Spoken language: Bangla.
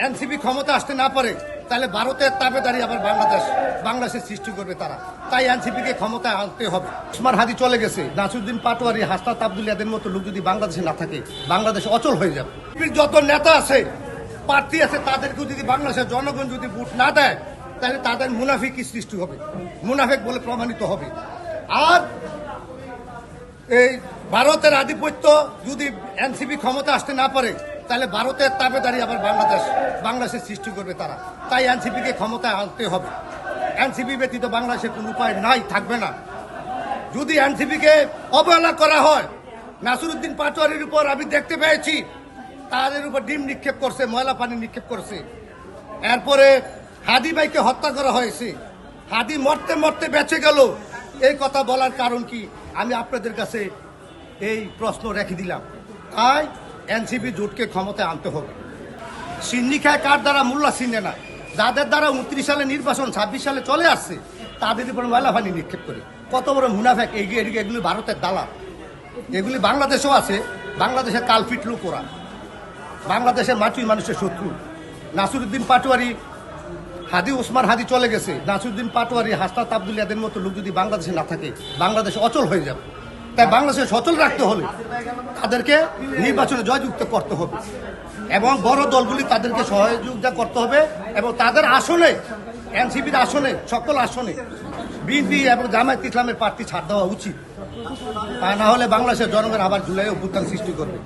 এনসিপি ক্ষমতা আসতে না পারে তাহলে ভারতের তাবেদারি আবার বাংলাদেশের সৃষ্টি করবে তারা। তাই এনসিপিকে ক্ষমতায় আনতে হবে। ওসমান হাদি চলে গেছে, নাসিরুদ্দিন পাটোয়ারি, হাসনাত আব্দুল্লাহদের মতো লোক যদি বাংলাদেশে না থাকে, বাংলাদেশ অচল হয়ে যাবে। যত নেতা আছে, প্রার্থী আছে, তাদেরকেও যদি বাংলাদেশের জনগণ যদি ভোট না দেয় তাহলে তাদের মুনাফিকি সৃষ্টি হবে, মুনাফিক বলে প্রমাণিত হবে। আর এই ভারতের আধিপত্য যদি এনসিপি ক্ষমতা আসতে না পারে তাহলে ভারতের তাবেদারি আবার বাংলাদেশের সৃষ্টি করবে তারা। তাই এনসিপিকে ক্ষমতায় আনতে হবে। এনসিপি ব্যতীত বাংলাদেশের কোনো উপায় নাই, থাকবে না। যদি এনসিপিকে অবহেলা করা হয়, নাসিরুদ্দিন পাটোয়ারির উপর আমি দেখতে পেয়েছি তাদের উপর ডিম নিক্ষেপ করছে, ময়লা পানি নিক্ষেপ করছে। এরপরে হাদি ভাইকে হত্যা করা হয়েছে, হাদি মরতে মরতে বেঁচে গেল। এই কথা বলার কারণ কি আমি আপনাদের কাছে এই প্রশ্ন রেখে দিলাম। তাই এনসিপি জোটকে ক্ষমতায় আনতে হবে। সিন্নি খায় কার দ্বারা, মোল্লা সিনে না। যাদের দ্বারা 29 সালে নির্বাচন 26 সালে চলে আসছে তাদের উপর ময়লা পানি নিক্ষেপ করে কত বড় মুনাফেক। এগুলি ভারতের দালাল, এগুলি বাংলাদেশেও আছে। বাংলাদেশের কালপিট লোক ওরা, বাংলাদেশের মাটির মানুষের শত্রু। নাসিরুদ্দিন পাটোয়ারি, ওসমান হাদি চলে গেছে, নাসিরুদ্দিন পাটোয়ারি, হাসনাত আব্দুল্লাহদের মতো লোক যদি বাংলাদেশে না থাকে, বাংলাদেশ অচল হয়ে যাবে। তাই বাংলাদেশে সচল রাখতে হলে তাদেরকে নির্বাচনে জয়যুক্ত করতে হবে এবং বড় দলগুলি তাদেরকে সহযোগিতা করতে হবে এবং তাদের আসনে, এনসিপির আসনে, সকল আসনে বিএনপি এবং জামায়াত ইসলামের প্রার্থী ছাড় দেওয়া উচিত। তা না হলে বাংলাদেশের জনগণ আবার জুলাই অভ্যুত্থান সৃষ্টি করবে।